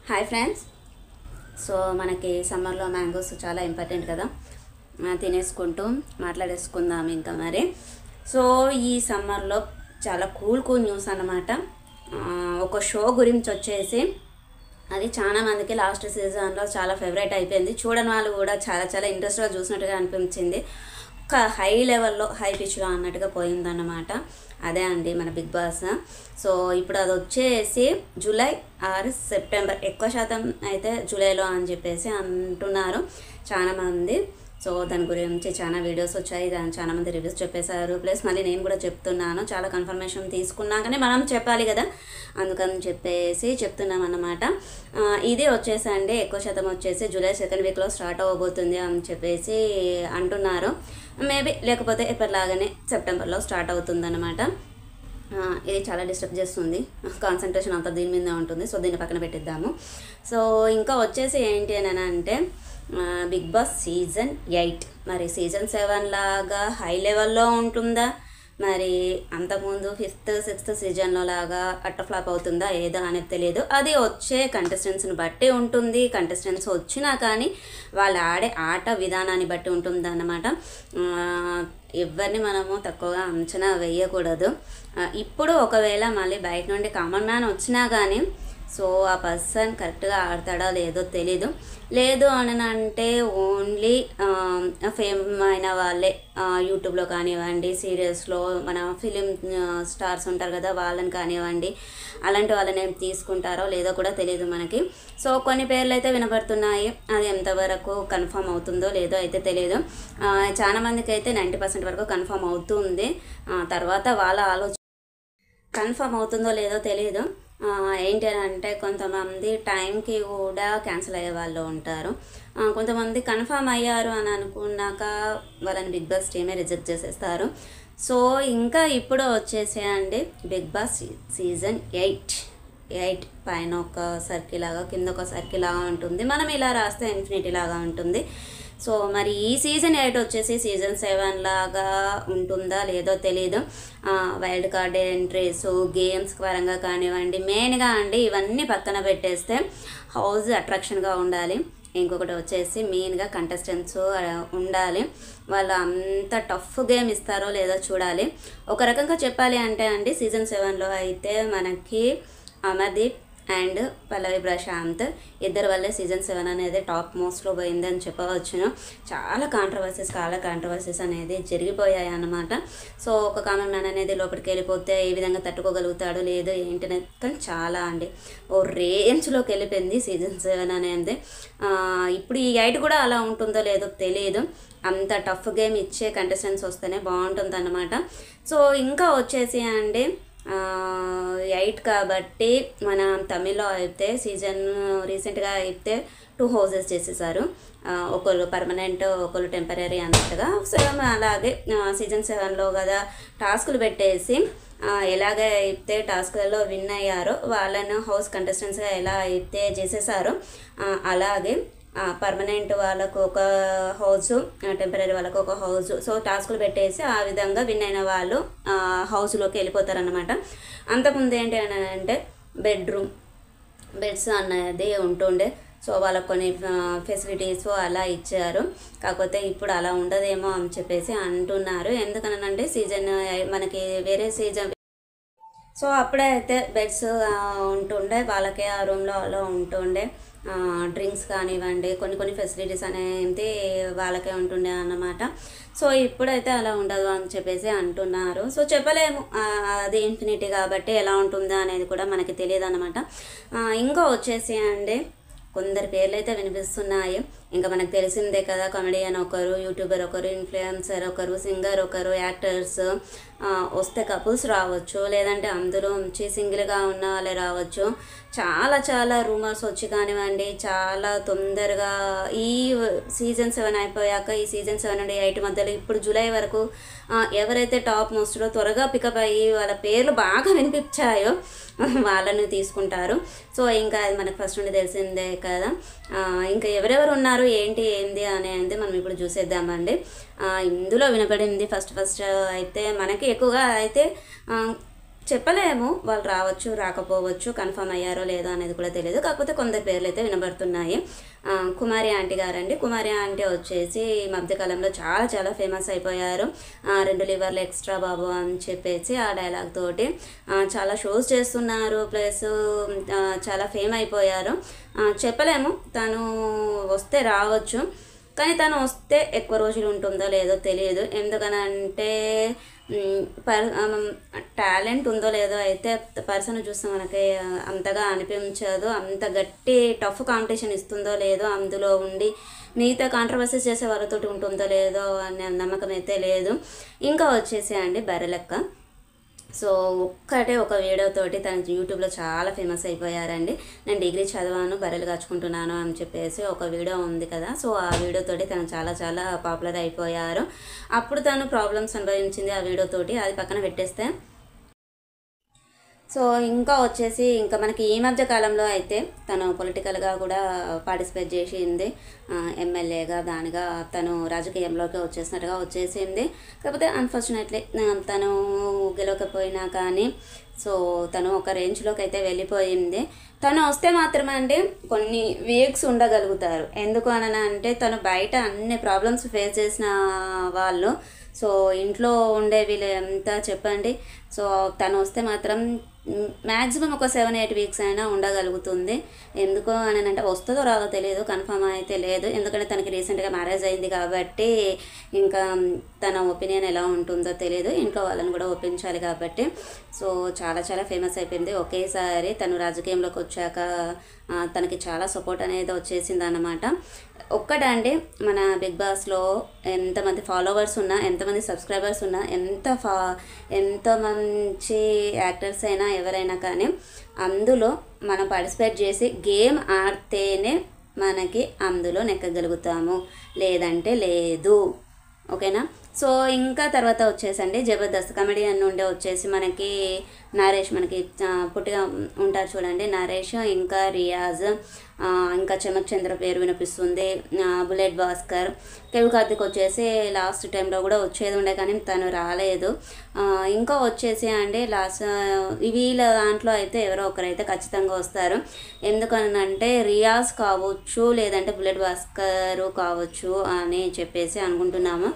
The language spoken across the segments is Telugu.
Hi friends. సో మనకి సమ్మర్లో మ్యాంగోస్ చాలా ఇంపార్టెంట్ కదా, తినేసుకుంటూ మాట్లాడేసుకుందాం ఇంకా మరి. సో ఈ సమ్మర్లో చాలా కూల్ న్యూస్ అన్నమాట. ఒక షో గురించి వచ్చేసి అది చాలా మందికి లాస్ట్ సీజన్లో చాలా ఫేవరెట్ అయిపోయింది. చూడని వాళ్ళు కూడా చాలా ఇంట్రెస్ట్గా చూసినట్టుగా అనిపించింది. ఒక హై లెవెల్లో హై పిచ్లో అన్నట్టుగా పోయిందన్నమాట. అదే అండి మన బిగ్ బాస్. సో ఇప్పుడు అది వచ్చేసి జూలై ఆర్ సెప్టెంబర్, ఎక్కువ శాతం అయితే జూలైలో అని చెప్పేసి అంటున్నారు చాలామంది. సో దాని గురించి చాలా వీడియోస్ వచ్చాయి, దాని చాలామంది రివ్యూస్ చెప్పేశారు. ప్లస్ మళ్ళీ నేను కూడా చెప్తున్నాను, చాలా కన్ఫర్మేషన్ తీసుకున్నాకనే మనం చెప్పాలి కదా, అందుకని చెప్పేసి చెప్తున్నాం అన్నమాట. ఇది వచ్చేసండి ఎక్కువ శాతం వచ్చేసి జూలై సెకండ్ వీక్లో స్టార్ట్ అవ్వబోతుంది అని చెప్పేసి అంటున్నారు. మేబీ లేకపోతే ఎప్పటిలాగానే సెప్టెంబర్లో స్టార్ట్ అవుతుందన్నమాట. ఇది చాలా డిస్టర్బ్ చేస్తుంది, కాన్సన్ట్రేషన్ అంతా దీని మీదే ఉంటుంది. సో దీన్ని పక్కన పెట్టిద్దాము. సో ఇంకా వచ్చేసి ఏంటి అని అంటే బిగ్ బాస్ సీజన్ 8 మరి సీజన్ 7 లాగా హై లెవెల్లో ఉంటుందా, మరి అంతకుముందు 5th 6th సీజన్లో లాగా ఫ్లాప్ అవుతుందా ఏదో అనేది తెలియదు. అది వచ్చే కంటెస్టెంట్స్ని బట్టి ఉంటుంది. కంటెస్టెంట్స్ వచ్చినా కానీ వాళ్ళు ఆడే ఆట విధానాన్ని బట్టి ఉంటుంది అన్నమాట. ఎవరిని మనము తక్కువగా అంచనా వేయకూడదు. ఇప్పుడు ఒకవేళ మళ్ళీ బయట నుండి కామన్ మ్యాన్ వచ్చినా కానీ సో ఆ పర్సన్ కరెక్ట్గా ఆడతాడా లేదో తెలీదు. లేదు అని అంటే ఓన్లీ ఫేమ్ అయిన వాళ్ళే యూట్యూబ్లో కానివ్వండి, సీరియల్స్లో మన ఫిలిం స్టార్స్ ఉంటారు కదా వాళ్ళని కానివ్వండి, అలాంటి వాళ్ళని తీసుకుంటారో లేదో కూడా తెలియదు మనకి. సో కొన్ని పేర్లు అయితే వినపడుతున్నాయి, అది ఎంతవరకు కన్ఫర్మ్ అవుతుందో లేదో అయితే తెలియదు. చాలామందికి అయితే 90% వరకు కన్ఫర్మ్ అవుతుంది. తర్వాత వాళ్ళ ఆలోచన కన్ఫర్మ్ అవుతుందో లేదో తెలియదు. ఏంటి అని అంటే కొంతమంది టైంకి కూడా క్యాన్సిల్ అయ్యే వాళ్ళు ఉంటారు. కొంతమంది కన్ఫర్మ్ అయ్యారు అని అనుకున్నాక వాళ్ళని బిగ్ బాస్ టీమే రిజెక్ట్ చేసేస్తారు. సో ఇంకా ఇప్పుడు వచ్చేసేయండి బిగ్ బాస్ సీజన్ 8 పైన ఒక సర్కిల్ లాగా కింద ఒక సర్కిల్ లాగా ఉంటుంది. మనం ఇలా రాస్తే ఇన్ఫినిటీ లాగా ఉంటుంది. సో మరి ఈ సీజన్ 8 వచ్చేసి సీజన్ 7 లాగా ఉంటుందా లేదో తెలీదు. వైల్డ్ కార్డ్ ఎంట్రీస్, గేమ్స్ పరంగా కానివ్వండి, మెయిన్గా అండి ఇవన్నీ పక్కన పెట్టేస్తే హౌస్ అట్రాక్షన్గా ఉండాలి. ఇంకొకటి వచ్చేసి మెయిన్గా కంటెస్టెంట్స్ ఉండాలి. వాళ్ళు అంత టఫ్ గేమ్ ఇస్తారో లేదో చూడాలి. ఒక రకంగా చెప్పాలి అంటే అండి సీజన్ 7లో అయితే మనకి అమర్దీప్ అండ్ పల్లవి ప్రశాంత్ ఇద్దరు వల్లే సీజన్ 7 అనేది టాప్ మోస్ట్లో పోయింది అని చెప్పవచ్చును. చాలా కాంట్రవర్సీస్ అనేది జరిగిపోయాయి అన్నమాట. సో ఒక కామన్ మ్యాన్ అనేది లోపలికి వెళ్ళిపోతే ఏ విధంగా తట్టుకోగలుగుతాడు లేదు ఏంటనే కానీ చాలా అండి ఓ రేంజ్లోకి వెళ్ళిపోయింది సీజన్ 7 అనేది. ఇప్పుడు ఈ 8 కూడా అలా ఉంటుందో లేదో తెలియదు. అంత టఫ్ గేమ్ ఇచ్చే కంటెస్టెంట్స్ వస్తేనే బాగుంటుంది అన్నమాట. సో ఇంకా వచ్చేసి అండి 8 కాబట్టి మన తమిళ్లో అయితే సీజన్ రీసెంట్గా అయితే 2 హౌసెస్ చేసేసారు. ఒకళ్ళు పర్మనెంట్, ఒకళ్ళు టెంపరీ అన్నట్టుగా. సేమ్ అలాగే సీజన్ 7లో కదా టాస్కులు పెట్టేసి ఎలాగ అయితే టాస్క్లలో విన్ అయ్యారో వాళ్ళను హౌస్ కంటెస్టెంట్స్గా ఎలా అయితే చేసేసారో అలాగే పర్మనెంట్ వాళ్ళకు ఒక హౌసు, టెంపరీ వాళ్ళకు ఒక హౌసు. సో టాస్కులు పెట్టేసి ఆ విధంగా విన్ అయిన వాళ్ళు హౌస్లోకి వెళ్ళిపోతారన్నమాట. అంతకుముందు ఏంటి అని అంటే బెడ్స్ అన్నది ఉంటుండే. సో వాళ్ళకు కొన్ని ఫెసిలిటీస్ అలా ఇచ్చారు. కాకపోతే ఇప్పుడు అలా ఉండదేమో అని చెప్పేసి అంటున్నారు. ఎందుకనంటే సీజన్ మనకి వేరే సీజన్ సో అప్పుడే అయితే బెడ్స్ ఉంటుండే, వాళ్ళకే ఆ రూమ్లో అలా ఉంటుండే. డ్రింక్స్ కానివ్వండి, కొన్ని ఫెసిలిటీస్ అనేది వాళ్ళకే ఉంటుండే అన్నమాట. సో ఇప్పుడైతే అలా ఉండదు అని చెప్పేసి అంటున్నారు. సో చెప్పలేము, అది ఇన్ఫినిటీ కాబట్టి ఎలా ఉంటుందా అనేది కూడా మనకి తెలియదు అన్నమాట. ఇంకా వచ్చేసి అండి కొందరు పేర్లు అయితే వినిపిస్తున్నాయి. ఇంకా మనకు తెలిసిందే కదా, కామెడియన్ ఒకరు, యూట్యూబర్ ఒకరు, ఇన్ఫ్లుయెన్సర్ ఒకరు, సింగర్ ఒకరు, యాక్టర్స్ వస్తే కపుల్స్ రావచ్చు, లేదంటే అందులో ఉంచి సింగిల్గా ఉన్న వాళ్ళే రావచ్చు. చాలా రూమర్స్ వచ్చి కానివ్వండి చాలా తొందరగా ఈ సీజన్ 7 అయిపోయాక ఈ సీజన్ 7 నుండి 8 మధ్యలో ఇప్పుడు జూలై వరకు ఎవరైతే టాప్ మోస్ట్లో త్వరగా పికప్ అయ్యి వాళ్ళ పేర్లు బాగా వినిపించాయో వాళ్ళని తీసుకుంటారు. సో ఇంకా అది మనకు ఫస్ట్ నుండి తెలిసిందే కదా. ఇంకా ఎవరెవరు ఉన్నారు ఏంటి అనేది మనం ఇప్పుడు చూసేద్దామండి. ఇందులో వినపడింది ఫస్ట్ అయితే మనకి ఎక్కువగా అయితే చెప్పలేము, వాళ్ళు రావచ్చు రాకపోవచ్చు, కన్ఫర్మ్ అయ్యారో లేదో అనేది కూడా తెలియదు. కాకపోతే కొందరు పేర్లు అయితే వినబడుతున్నాయి. కుమారి ఆంటీ గారండి. కుమారి ఆంటీ వచ్చేసి ఈ మధ్యకాలంలో చాలా చాలా ఫేమస్ అయిపోయారు. 2 లివర్లు ఎక్స్ట్రా బాబు అని చెప్పేసి ఆ డైలాగ్ తోటి చాలా షోస్ చేస్తున్నారు, ప్లస్ చాలా ఫేమ్ అయిపోయారు. చెప్పలేము, తను వస్తే రావచ్చు, కానీ తను వస్తే ఎక్కువ రోజులు ఉంటుందో లేదో తెలియదు. ఎందుకనంటే టాలెంట్ ఉందో లేదో అయితే పర్సన్ చూస్తే మనకి అంతగా అనిపించదు. అంత గట్టి టఫ్ కాంపిటీషన్ ఇస్తుందో లేదో, అందులో ఉండి మిగతా కాంట్రవర్సీస్ చేసే వాళ్ళతో ఉంటుందో లేదో అనే నమ్మకం అయితే లేదు. ఇంకా వచ్చేసి అండి బర్రెలెక్క. సో ఒక్కటే ఒక వీడియోతోటి తను యూట్యూబ్లో చాలా ఫేమస్ అయిపోయారండి. నేను డిగ్రీ చదివాను, బర్రెలు కాచుకుంటున్నాను అని చెప్పేసి ఒక వీడియో ఉంది కదా. సో ఆ వీడియోతోటి తను చాలా చాలా పాపులర్ అయిపోయారు. అప్పుడు తను ప్రాబ్లమ్స్ అనుభవించింది ఆ వీడియోతోటి, అది పక్కన పెట్టేస్తే. సో ఇంకా వచ్చేసి ఇంకా మనకి ఈ మధ్య కాలంలో అయితే తను పొలిటికల్గా కూడా పార్టిసిపేట్ చేసింది, ఎమ్మెల్యేగా దానిగా తను రాజకీయంలోకి వచ్చేసింది. కాకపోతే అన్ఫార్చునేట్లీ తను గెలవకపోయినా కానీ సో తను ఒక రేంజ్లోకి అయితే వెళ్ళిపోయింది. తను వస్తే మాత్రమే అండి కొన్ని వీక్స్ ఉండగలుగుతారు. ఎందుకు అని అంటే తను బయట అన్ని ప్రాబ్లమ్స్ ఫేస్ చేసిన వాళ్ళు, సో ఇంట్లో ఉండే వీళ్ళు ఎంత చెప్పండి. సో తను వస్తే మాత్రం మ్యాక్సిమం ఒక 7-8 వీక్స్ అయినా ఉండగలుగుతుంది. ఎందుకు అని అంటే వస్తుందో రాదో తెలియదు, కన్ఫర్మ్ అయితే లేదు. ఎందుకంటే తనకి రీసెంట్గా మ్యారేజ్ అయింది కాబట్టి ఇంకా తన ఒపీనియన్ ఎలా ఉంటుందో తెలియదు. ఇంట్లో వాళ్ళని కూడా ఒప్పించాలి కాబట్టి సో చాలా చాలా ఫేమస్ అయిపోయింది. ఒకేసారి తను రాజకీయంలోకి వచ్చాక తనకి చాలా సపోర్ట్ అనేది వచ్చేసింది అన్నమాట. ఒక్కటండి మన బిగ్ బాస్లో ఎంతమంది ఫాలోవర్స్ ఉన్నా, ఎంతమంది సబ్స్క్రైబర్స్ ఉన్నా, ఎంత మంచి యాక్టర్స్ అయినా ఎవరైనా కానీ అందులో మనం పార్టిసిపేట్ చేసి గేమ్ ఆడితేనే మనకి అందులో నెక్కగలుగుతాము, లేదంటే లేదు. ఓకేనా. సో ఇంకా తర్వాత వచ్చేసండి జబర్దస్త్ కమెడియన్ నుండి వచ్చేసి మనకి నరేష్, మనకి పుట్టిగా ఉంటారు చూడండి నరేష్, ఇంకా రియాజ్, ఇంకా చమక్ చంద్ర పేరు వినిపిస్తుంది, బుల్లెట్ భాస్కర్, కేవి కార్తిక్ వచ్చేసి లాస్ట్ టైంలో కూడా వచ్చేది ఉండే కానీ తను రాలేదు. ఇంకా వచ్చేసి అండి లాస్ట్ వీళ్ళ దాంట్లో అయితే ఎవరో ఒకరైతే ఖచ్చితంగా వస్తారు. ఎందుకనంటే రియాజ్ కావచ్చు, లేదంటే బుల్లెట్ భాస్కర్ కావచ్చు అని చెప్పేసి అనుకుంటున్నాము.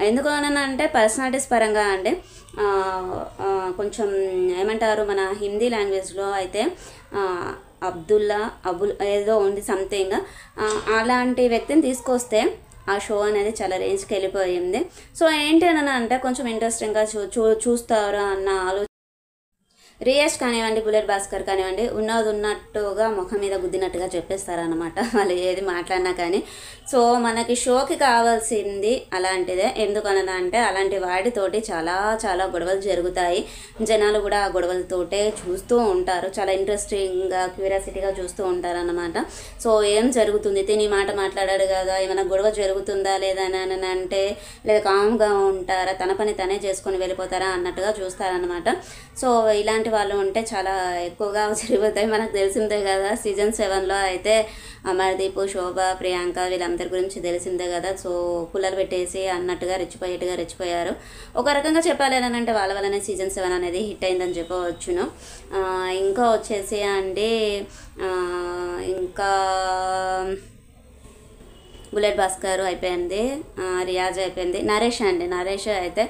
ఎందుకనంటే పర్సనాలిటీస్ పరంగా అండి కొంచెం ఏమంటారు, మన హిందీ లాంగ్వేజ్లో అయితే అబ్దుల్లా ఏదో ఉంది సంథింగ్, అలాంటి వ్యక్తిని తీసుకొస్తే ఆ షో అనేది చాలా రేంజ్కి వెళ్ళిపోయింది. సో ఏంటి అని అంటే కొంచెం ఇంట్రెస్టింగ్గా చూస్తారు అన్న ఆలోచన. రియాజ్ కానివ్వండి, బుల్లెట్ భాస్కర్ కానివ్వండి, ఉన్నట్టుగా ముఖం మీద గుద్దినట్టుగా చెప్పేస్తారనమాట వాళ్ళు ఏది మాట్లాడినా కానీ. సో మనకి షోకి కావాల్సింది అలాంటిదే. ఎందుకనగా అంటే అలాంటి వాటితోటి చాలా చాలా గొడవలు జరుగుతాయి. జనాలు కూడా ఆ గొడవలతోటే చూస్తూ ఉంటారు, చాలా ఇంట్రెస్టింగ్గా క్యూరియాసిటీగా చూస్తూ ఉంటారన్నమాట. సో ఏం జరుగుతుంది, తిని మాట మాట్లాడాడు కదా, ఏమైనా గొడవ జరుగుతుందా లేదా అని అంటే, లేదా కామ్గా ఉంటారా, తన పని తనే చేసుకొని వెళ్ళిపోతారా అన్నట్టుగా చూస్తారనమాట. సో ఇలాంటి వాళ్ళు ఉంటే చాలా ఎక్కువగా జరిగిపోతాయి. మనకు తెలిసిందే కదా, సీజన్ 7లో అయితే అమర్దీప్, శోభ, ప్రియాంక వీళ్ళందరి గురించి తెలిసిందే కదా. సో పుల్లలు పెట్టేసి అన్నట్టుగా రెచ్చిపోయారు. ఒక రకంగా చెప్పాలి అని అంటే వాళ్ళ వల్లనే సీజన్ 7 అనేది హిట్ అయిందని చెప్పవచ్చును. ఇంకా వచ్చేసి అండి ఇంకా బుల్లెట్ భాస్కర్ అయిపోయింది, రియాజ్ అయిపోయింది, నరేష్ అయితే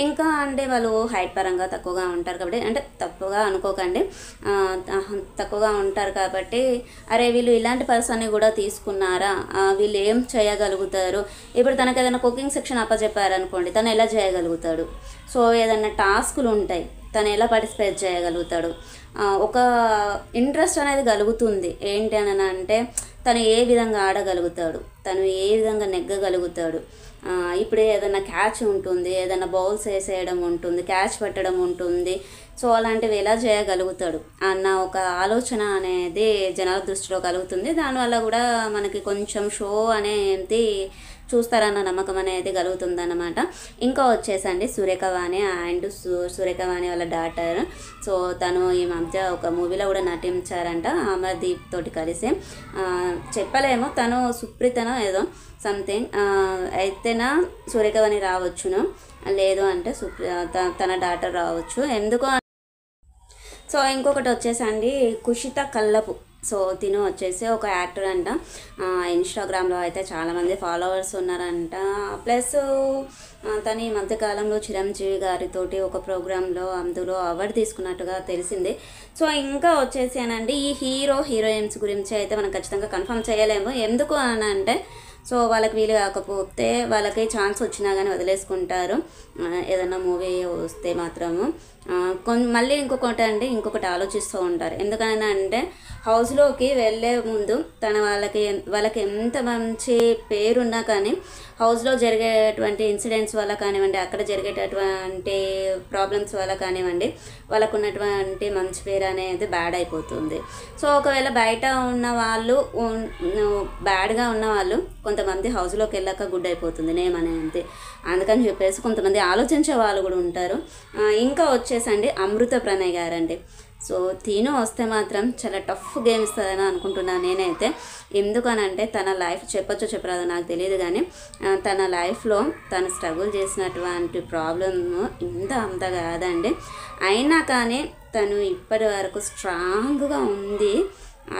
ఇంకా అంటే వాళ్ళు హైట్ పరంగా తక్కువగా ఉంటారు కాబట్టి, అంటే తక్కువగా అనుకోకండి, తక్కువగా ఉంటారు కాబట్టి అరే వీళ్ళు ఇలాంటి పర్సన్ని కూడా తీసుకున్నారా, వీళ్ళు ఏం చేయగలుగుతారు. ఇప్పుడు తనకు ఏదైనా కుకింగ్ సెక్షన్ అప్పచెప్పారనుకోండి, తను ఎలా చేయగలుగుతాడు. సో ఏదైనా టాస్కులు ఉంటాయి, తను ఎలా పార్టిసిపేట్ చేయగలుగుతాడు. ఒక ఇంట్రెస్ట్ అనేది కలుగుతుంది. ఏంటి అని అంటే తను ఏ విధంగా ఆడగలుగుతాడు, తను ఏ విధంగా నెగ్గగలుగుతాడు. ఇప్పుడు ఏదైనా క్యాచ్ ఉంటుంది, ఏదైనా బౌల్స్ వేసేయడం ఉంటుంది, క్యాచ్ పెట్టడం ఉంటుంది. సో అలాంటివి ఎలా చేయగలుగుతాడు అన్న ఒక ఆలోచన అనేది జనాల దృష్టిలో కలుగుతుంది. దానివల్ల కూడా మనకి కొంచెం షో అనేది చూస్తారన్న నమ్మకం అనేది కలుగుతుందన్నమాట. ఇంకా వచ్చేసండి సురేఖవాణి అండ్ సురేఖవాణి వాళ్ళ డాటర్. సో తను ఈ మధ్య ఒక మూవీలో కూడా నటించారంట అమర్దీప్ తోటి కలిసి. చెప్పలేము, తను సుప్రీతనో ఏదో సంథింగ్ అయితేనా సురేఖవాణి రావచ్చును, లేదు అంటే తన డాటర్ రావచ్చు. ఎందుకు సో ఇంకొకటి వచ్చేసండి కుషిత కల్లపు. సో తిను వచ్చేసి ఒక యాక్టర్ అంట. ఇన్స్టాగ్రామ్లో అయితే చాలామంది ఫాలోవర్స్ ఉన్నారంట. ప్లస్ తను ఈ మధ్యకాలంలో చిరంజీవి గారితోటి ఒక ప్రోగ్రాంలో అందులో అవార్డు తీసుకున్నట్టుగా తెలిసింది. సో ఇంకా వచ్చేసి అనండి ఈ హీరోయిన్స్ గురించి అయితే మనం ఖచ్చితంగా కన్ఫర్మ్ చేయలేము. ఎందుకు అని అంటే సో వాళ్ళకి వీలు కాకపోతే వాళ్ళకి ఛాన్స్ వచ్చినా కానీ వదిలేసుకుంటారు. ఏదన్నా మూవీ వస్తే మాత్రము మళ్ళీ ఇంకొకటి ఆలోచిస్తూ ఉంటారు. ఎందుకని అంటే హౌస్లోకి వెళ్ళే ముందు వాళ్ళకి ఎంత మంచి పేరున్నా కానీ హౌస్లో జరిగేటువంటి ఇన్సిడెంట్స్ వల్ల కానివ్వండి, అక్కడ జరిగేటటువంటి ప్రాబ్లమ్స్ వల్ల కానివ్వండి, వాళ్ళకు ఉన్నటువంటి మంచి పేరు అనేది బ్యాడ్ అయిపోతుంది. సో ఒకవేళ బయట ఉన్న వాళ్ళు బ్యాడ్గా ఉన్న వాళ్ళు కొంతమంది హౌస్లోకి వెళ్ళాక గుడ్ అయిపోతుంది నేమ్ అనేది. అందుకని చెప్పేసి కొంతమంది ఆలోచించే వాళ్ళు కూడా ఉంటారు. ఇంకా వచ్చేసండి అమృత ప్రణయ్ గారండి. సో తిను వస్తే మాత్రం చాలా టఫ్ గేమ్ ఇస్తుందని అనుకుంటున్నాను నేనైతే. ఎందుకనంటే తన లైఫ్ చెప్పరాదు నాకు తెలియదు, కానీ తన లైఫ్లో తను స్ట్రగుల్ చేసినటువంటి ప్రాబ్లమ్ అంత కాదండి. అయినా కానీ తను ఇప్పటి వరకు స్ట్రాంగ్గా ఉంది.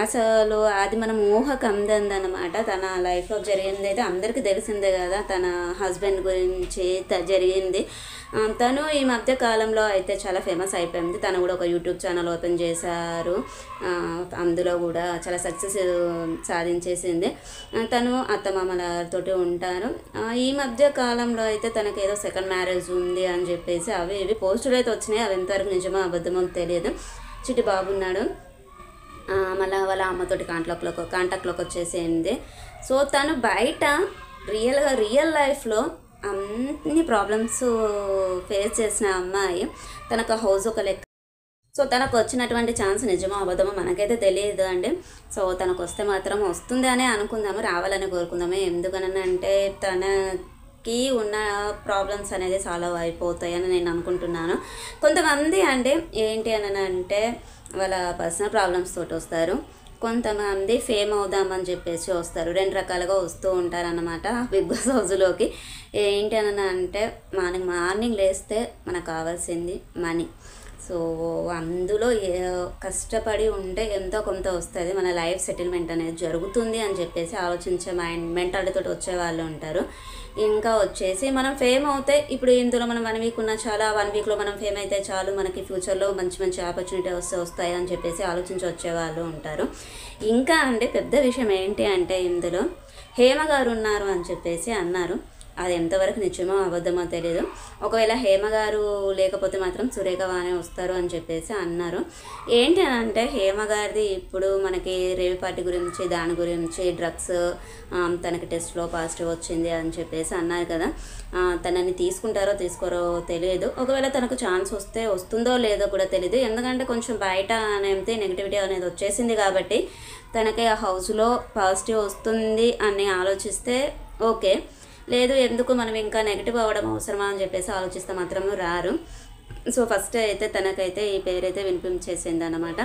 అసలు అది మనం ఊహకు అందదన్నమాట. తన లైఫ్లో జరిగింది అయితే అందరికీ తెలిసిందే కదా, తన హస్బెండ్ గురించి జరిగింది. తను ఈ మధ్య కాలంలో అయితే చాలా ఫేమస్ అయిపోయింది. తను కూడా ఒక యూట్యూబ్ ఛానల్ ఓపెన్ చేశారు. అందులో కూడా చాలా సక్సెస్ సాధించేసింది. తను అత్తమామలతో ఉంటారు. ఈ మధ్య కాలంలో అయితే తనకు ఏదో సెకండ్ మ్యారేజ్ ఉంది అని చెప్పేసి అవి ఇవి పోస్టులు అయితే వచ్చినాయి. అవి ఎంతవరకు నిజమో అబద్ధమో తెలియదు. చిట్టి బాబు ఉన్నాడు. మళ్ళీ వాళ్ళ అమ్మతోటి కాంటాక్ట్లోకి వచ్చేసింది. సో తను బయట రియల్ లైఫ్లో అన్ని ప్రాబ్లమ్స్ ఫేస్ చేసిన అమ్మాయి. తనకు హౌస్ ఒక లెక్క. సో తనకు వచ్చినటువంటి ఛాన్స్ నిజమో అబద్ధమో మనకైతే తెలియదు అండి. సో తనకు వస్తే మాత్రం వస్తుంది అనే అనుకుందాము, రావాలని కోరుకుందాము. ఎందుకనంటే తనకి ఉన్న ప్రాబ్లమ్స్ అనేది సాల్వ్ అయిపోతాయని నేను అనుకుంటున్నాను. కొంతమంది అంటే ఏంటి అని అంటే వాళ్ళ పర్సనల్ ప్రాబ్లమ్స్ తోటి వస్తారు. కొంతమంది ఫేమ్ అవుదామని చెప్పేసి వస్తారు. 2 రకాలుగా వస్తూ ఉంటారన్నమాట బిగ్ బాస్ హౌస్లోకి. ఏంటి అని అంటే మార్నింగ్ లేస్తే మనకు కావాల్సింది మనీ. సో అందులో కష్టపడి ఉంటే ఎంతో కొంత వస్తుంది, మన లైఫ్ సెటిల్మెంట్ అనేది జరుగుతుంది అని చెప్పేసి ఆలోచించే మెంటాలిటీతో వచ్చే వాళ్ళు ఉంటారు. ఇంకా వచ్చేసి మనం ఫేమ్ అవుతే ఇప్పుడు ఇందులో మనం 1 వీక్ ఉన్న చాలా 1 వీక్లో మనం ఫేమ్ అయితే చాలు, మనకి ఫ్యూచర్లో మంచి ఆపర్చునిటీ వస్తాయి అని చెప్పేసి ఆలోచించి వచ్చేవాళ్ళు ఉంటారు. ఇంకా అంటే పెద్ద విషయం ఏంటి అంటే ఇందులో హేమ గారు ఉన్నారు అని చెప్పేసి అన్నారు. అది ఎంతవరకు నిజమో అబద్ధమో తెలియదు. ఒకవేళ హేమ గారు లేకపోతే మాత్రం సురేఖ వానే వస్తారు అని చెప్పేసి అన్నారు. ఏంటి అని అంటే హేమ గారిది ఇప్పుడు మనకి రేవి పార్టీ గురించి, దాని గురించి డ్రగ్స్ తనకి టెస్ట్లో పాజిటివ్ వచ్చింది అని చెప్పేసి అన్నారు కదా. తనని తీసుకుంటారో తీసుకోరో తెలియదు. ఒకవేళ తనకు ఛాన్స్ వస్తే వస్తుందో లేదో కూడా తెలియదు. ఎందుకంటే కొంచెం బయట అనేది నెగిటివిటీ అనేది వచ్చేసింది కాబట్టి తనకి ఆ హౌస్లో పాజిటివ్ వస్తుంది అని ఆలోచిస్తే ఓకే. లేదు ఎందుకు మనం ఇంకా నెగిటివ్ అవ్వడం అవసరమా అని చెప్పేసి ఆలోచిస్తే మాత్రము రారు. సో ఫస్ట్ అయితే తనకైతే ఈ పేరైతే వినిపించేసింది అనమాట.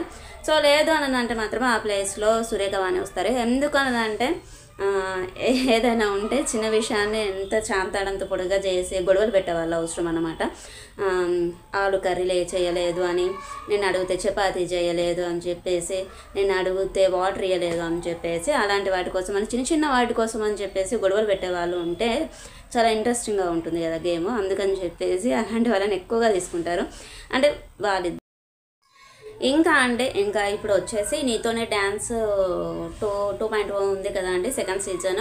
సో లేదు అని అంటే మాత్రం ఆ ప్లేస్లో సురేఖ వాణి వస్తారు. ఎందుకు అంటే ఏదైనా ఉంటే చిన్న విషయాన్ని ఎంత చాంతాడంత పొడిగా చేసి గొడవలు పెట్టేవాళ్ళు అవసరం అనమాట. ఆలు కర్రీలే చేయలేదు అని, నేను అడిగితే చపాతీ చేయలేదు అని చెప్పేసి, నేను అడిగితే వాటర్ ఇవ్వలేదు అని చెప్పేసి, అలాంటి వాటి కోసం అని చిన్న వాటి కోసం అని చెప్పేసి గొడవలు పెట్టేవాళ్ళు ఉంటే చాలా ఇంట్రెస్టింగ్గా ఉంటుంది కదా గేమ్. అందుకని చెప్పేసి అలాంటి వాళ్ళని ఎక్కువగా తీసుకుంటారు. అంటే వాళ్ళు ఇంకా ఇప్పుడు వచ్చేసి నీతోనే డ్యాన్స్ 2.0 ఉంది కదా అండి, సెకండ్ సీజన్.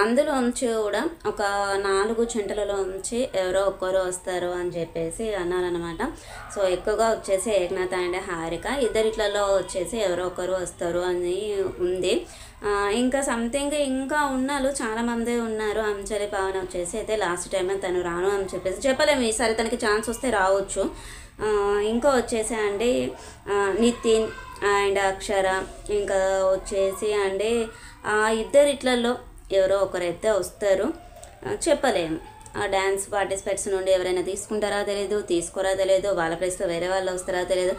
అందులోంచి కూడా ఒక 4 జంటలలోంచి ఎవరో ఒక్కరు వస్తారు అని చెప్పేసి అన్నారనమాట. సో ఎక్కువగా వచ్చేసి ఏకనాథ్ అండ్ హారిక ఇద్దరిట్లలో వచ్చేసి ఎవరో ఒకరు వస్తారు అని ఉంది. ఇంకా సంథింగ్ ఇంకా ఉన్నారు, చాలామంది ఉన్నారు. అంజలి పవన్ వచ్చేసి అయితే లాస్ట్ టైం తను రాను అని చెప్పేసి చెప్పలేము, ఈసారి తనకి ఛాన్స్ వస్తే రావచ్చు. ఇంకా వచ్చేసి అండి నితిన్ అండ్ అక్షర, ఇంకా వచ్చేసి అండి ఇద్దరిట్లలో ఎవరో ఒకరైతే వస్తారు, చెప్పలేము. డ్యాన్స్ పార్టిసిపేట్స్ నుండి ఎవరైనా తీసుకుంటారా తెలియదు, తీసుకోరా తెలియదు, వాళ్ళ ప్లేస్లో వేరే వాళ్ళు వస్తారా తెలియదు.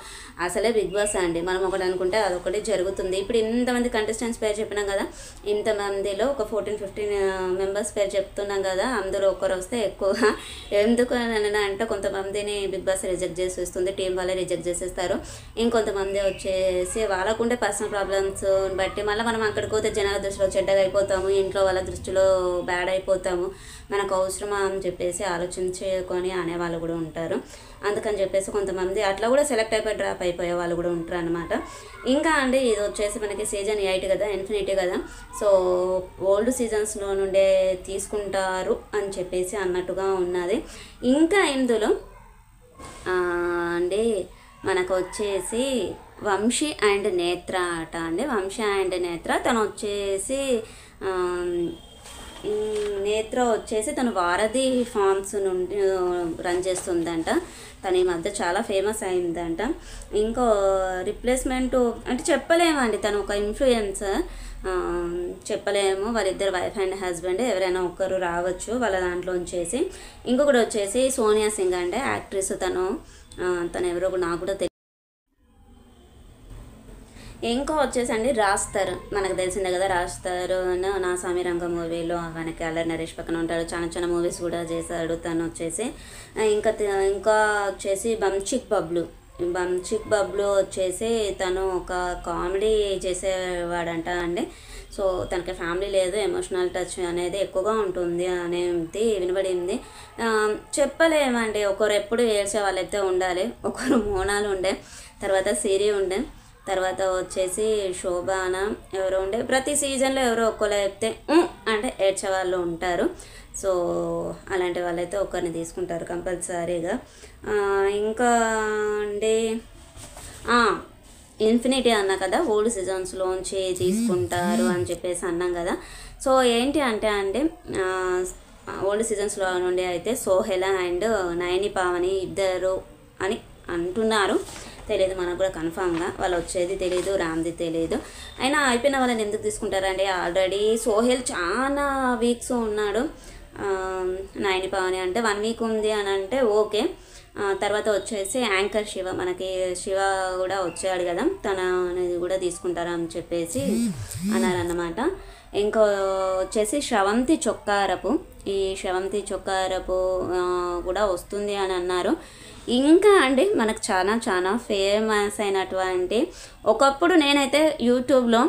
అసలే బిగ్ బాస్ అండి, మనం ఒకటి అనుకుంటే అదొకటి జరుగుతుంది. ఇప్పుడు ఇంతమంది కంటెస్టెంట్స్ పేరు చెప్పినాం కదా, ఇంతమందిలో ఒక 14-15 మెంబర్స్ పేరు చెప్తున్నాం కదా, అందులో ఒకరు వస్తే ఎక్కువ ఎందుకు అని అంటే కొంతమందిని బిగ్ బాస్ రిజెక్ట్ చేసేస్తుంది, టీం వాళ్ళే రిజెక్ట్ చేసేస్తారు. ఇంకొంతమంది వచ్చేసి వాళ్ళకుంటే పర్సనల్ ప్రాబ్లమ్స్ బట్టి మళ్ళీ మనం అక్కడికి పోతే జనాల దృష్టిలో చెడ్డగా అయిపోతాము, ఇంట్లో వాళ్ళ దృష్టిలో బ్యాడ్ అయిపోతాము, మనకు అవసరమా అని చెప్పేసి ఆలోచించుకొని అనేవాళ్ళు కూడా ఉంటారు. అందుకని చెప్పేసి కొంతమంది అట్లా కూడా సెలెక్ట్ అయిపోయి డ్రాప్ అయిపోయే వాళ్ళు కూడా ఉంటారు అనమాట. ఇంకా అండి ఇది వచ్చేసి మనకి సీజన్ 8 కదా, ఇన్ఫినిటీ కదా, సో ఓల్డ్ సీజన్స్లో నుండే తీసుకుంటారు అని చెప్పేసి అన్నట్టుగా ఉన్నది. ఇంకా ఇందులో అండి మనకు వచ్చేసి వంశీ అండ్ నేత్ర అట అండి. వంశీ అండ్ నేత్ర తను వచ్చేసి నేత్ర వచ్చేసి తను వారధి ఫార్మ్స్ నుండి రన్ చేస్తుందంట. తను ఈ మధ్య చాలా ఫేమస్ అయిందంట. ఇంకో రిప్లేస్మెంట్ అంటే చెప్పలేమండి, తను ఒక ఇన్ఫ్లుయెన్సర్, చెప్పలేము. వాళ్ళిద్దరు వైఫ్ అండ్ హస్బెండ్, ఎవరైనా ఒకరు రావచ్చు వాళ్ళ దాంట్లో వచ్చేసి. ఇంకొకటి వచ్చేసి సోనియా సింగ్ అంటే యాక్ట్రెస్, తను ఎవరో నాకు కూడా తెలియదు. ఇంకో వచ్చేసండి రాస్తారు, మనకు తెలిసిందే కదా, రాస్తారు నా స్వామి రంగ మూవీలో మనకి అల్లరి నరేష్ పక్కన ఉంటాడు, చాలా చిన్న మూవీస్ కూడా చేశాడు తను వచ్చేసి. ఇంకా వచ్చేసి బంచిక్ బబ్లు వచ్చేసి తను ఒక కామెడీ చేసేవాడంట అండి. సో తనకి ఫ్యామిలీ లేదు, ఎమోషనల్ టచ్ అనేది ఎక్కువగా ఉంటుంది అనేది వినబడింది. చెప్పలేమండి, ఒకరు ఎప్పుడు ఏడ్చే వాళ్ళైతే ఉండాలి, ఒకరు మోనాలు ఉండే, తర్వాత సిరి ఉండే, తర్వాత వచ్చేసి శోభాన ఎవరో ఉండే. ప్రతి సీజన్లో ఎవరో ఒకరు చెప్తే అంటే ఏడ్చే వాళ్ళు ఉంటారు. సో అలాంటి వాళ్ళైతే ఒకరిని తీసుకుంటారు కంపల్సరీగా. ఇంకా అండి ఇన్ఫినిటీ అన్నా కదా, ఓల్డ్ సీజన్స్లోంచి తీసుకుంటారు అని చెప్పేసి అన్నాం కదా. సో ఏంటి అంటే అండి ఓల్డ్ సీజన్స్లో నుండి అయితే సోహెల అండ్ నయని పావని ఇద్దరు అని అంటున్నారు. తెలియదు మనకు కూడా కన్ఫామ్గా, వాళ్ళు వచ్చేది తెలియదు, రామ్ది తెలియదు. అయినా అయిపోయిన వాళ్ళని ఎందుకు తీసుకుంటారండి, ఆల్రెడీ సోహెల్ చాలా వీక్స్ ఉన్నాడు. నయని పావని అంటే 1 వీక్ ఉంది అని అంటే ఓకే. తర్వాత వచ్చేసి యాంకర్ శివ, మనకి శివ కూడా వచ్చాడు కదా, తనని కూడా తీసుకుంటారా అని చెప్పేసి అన్నారన్నమాట. ఇంకో వచ్చేసి శ్రవంతి చొక్కారపు, ఈ శ్రవంతి చొక్కారపు కూడా వస్తుంది అని అన్నారు. ఇంకా అండి మనకు చాలా ఫేమస్ అయినటువంటి, ఒకప్పుడు నేనైతే యూట్యూబ్లో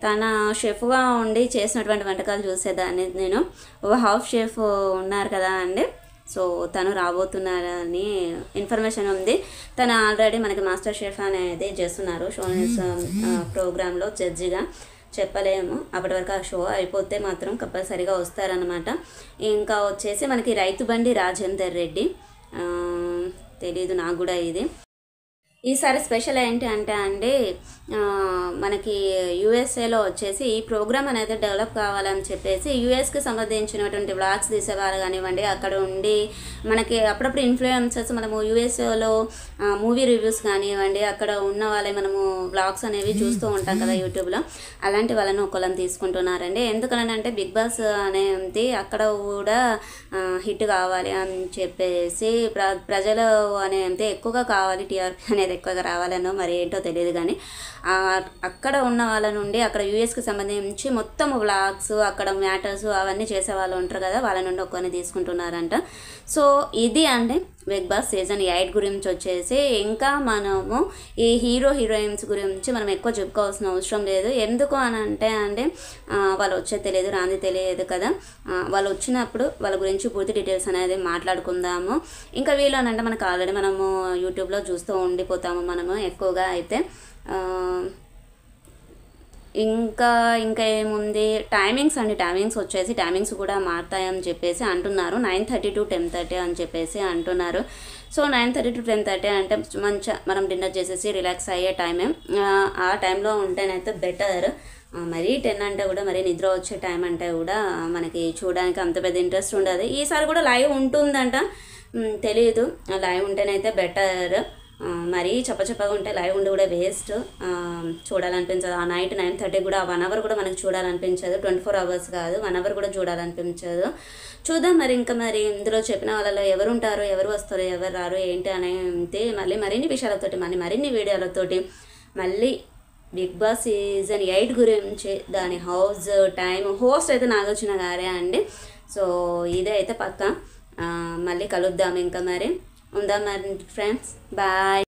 తన షెఫ్గా ఉండి చేసినటువంటి వంటకాలు చూసేదాన్ని నేను. ఒక హాఫ్ షెఫ్ ఉన్నారు కదా అండి, సో తను రాబోతున్నారని ఇన్ఫర్మేషన్ ఉంది. తను ఆల్రెడీ మనకి మాస్టర్ షెఫ్ అనేది చేస్తున్నారు షోనీస్ ప్రోగ్రాంలో జడ్జిగా. చెప్పలేము, అప్పటి వరకు ఆ షో అయిపోతే మాత్రం కంపల్సరీగా వస్తారనమాట. ఇంకా వచ్చేసి మనకి రైతు బండి రాజేందర్ రెడ్డి, తెలీదు నాకు కూడా ఇది. ఈసారి స్పెషల్ ఏంటి అంటే అండి మనకి యూఎస్ఏలో వచ్చేసి ఈ ప్రోగ్రామ్ అనేది డెవలప్ కావాలని చెప్పేసి యూఎస్కి సంబంధించినటువంటి వ్లాగ్స్ తీసేవాళ్ళు కానివ్వండి, అక్కడ ఉండి మనకి అప్పుడప్పుడు ఇన్ఫ్లుయెన్సర్స్ మనము యూఎస్ఏలో మూవీ రివ్యూస్ కానివ్వండి, అక్కడ ఉన్న వాళ్ళే మనము వ్లాగ్స్ అనేవి చూస్తూ ఉంటాం కదా యూట్యూబ్లో, అలాంటి వాళ్ళని ఒకళ్ళని తీసుకుంటున్నారండి. ఎందుకనంటే బిగ్ బాస్ అనేది అక్కడ కూడా హిట్ కావాలి అని చెప్పేసి ప్రజలు అనేది ఎక్కువగా కావాలి, టీఆర్పీ అనేది ఎక్కువగా రావాలనో మరి ఏంటో తెలియదు. కానీ అక్కడ ఉన్న వాళ్ళ నుండి అక్కడ యూఎస్కి సంబంధించి మొత్తం వ్లాగ్స్, అక్కడ మ్యాటర్స్ అవన్నీ చేసే వాళ్ళు ఉంటారు కదా, వాళ్ళ నుండి ఒక్కరిని తీసుకుంటున్నారంట. సో ఇది అంటే బిగ్ బాస్ సీజన్ 8 గురించి వచ్చేసి. ఇంకా మనము ఈ హీరోయిన్స్ గురించి మనం ఎక్కువ చెప్పుకోవాల్సిన అవసరం లేదు. ఎందుకు అని అంటే వాళ్ళు వచ్చేది తెలియదు, రాంది తెలియదు కదా, వాళ్ళు వచ్చినప్పుడు వాళ్ళ గురించి పూర్తి డీటెయిల్స్ అనేది మాట్లాడుకుందాము. ఇంకా వీళ్ళనంటే మనకు ఆల్రెడీ మనము యూట్యూబ్లో చూస్తూ ఉండిపోతాము మనము ఎక్కువగా అయితే. ఇంకా ఏముంది, టైమింగ్స్ వచ్చేసి టైమింగ్స్ కూడా మారుతాయని చెప్పేసి అంటున్నారు. 9:30 to 10:30 అని చెప్పేసి అంటున్నారు. సో 9:30 to 10:30 అంటే మనం డిన్నర్ చేసేసి రిలాక్స్ అయ్యే టైమే. ఆ టైంలో ఉంటేనైతే బెటర్. మరీ 10 అంటే కూడా మరీ నిద్ర వచ్చే టైం అంటే కూడా మనకి చూడడానికి అంత పెద్ద ఇంట్రెస్ట్ ఉండదు. ఈసారి కూడా లైవ్ ఉంటుందంట, తెలియదు, లైవ్ ఉంటేనైతే బెటర్. మరీ చప్పచప్పగా ఉంటే లైవ్ ఉండి కూడా వేస్ట్, చూడాలనిపించదు. ఆ నైట్ 9:30 కూడా 1 అవర్ కూడా మనకు చూడాలనిపించదు, 24 అవర్స్ కాదు 1 అవర్ కూడా చూడాలనిపించదు. చూద్దాం మరి ఇంకా మరి ఇందులో చెప్పిన వాళ్ళలో ఎవరు ఉంటారు, ఎవరు వస్తారు, ఎవరు రారు ఏంటి అనేది మళ్ళీ మరిన్ని విషయాలతోటి మరిన్ని వీడియోలతోటి మళ్ళీ బిగ్ బాస్ సీజన్ 8 గురించి, దాని హౌస్ టైం, హోస్ట్ అయితే నాగార్జున గారే అండి. సో ఇదే అయితే పక్కా. మళ్ళీ కలుద్దాం ఇంకా మరి. ఉందాం మరి ఫ్రెండ్స్, బాయ్.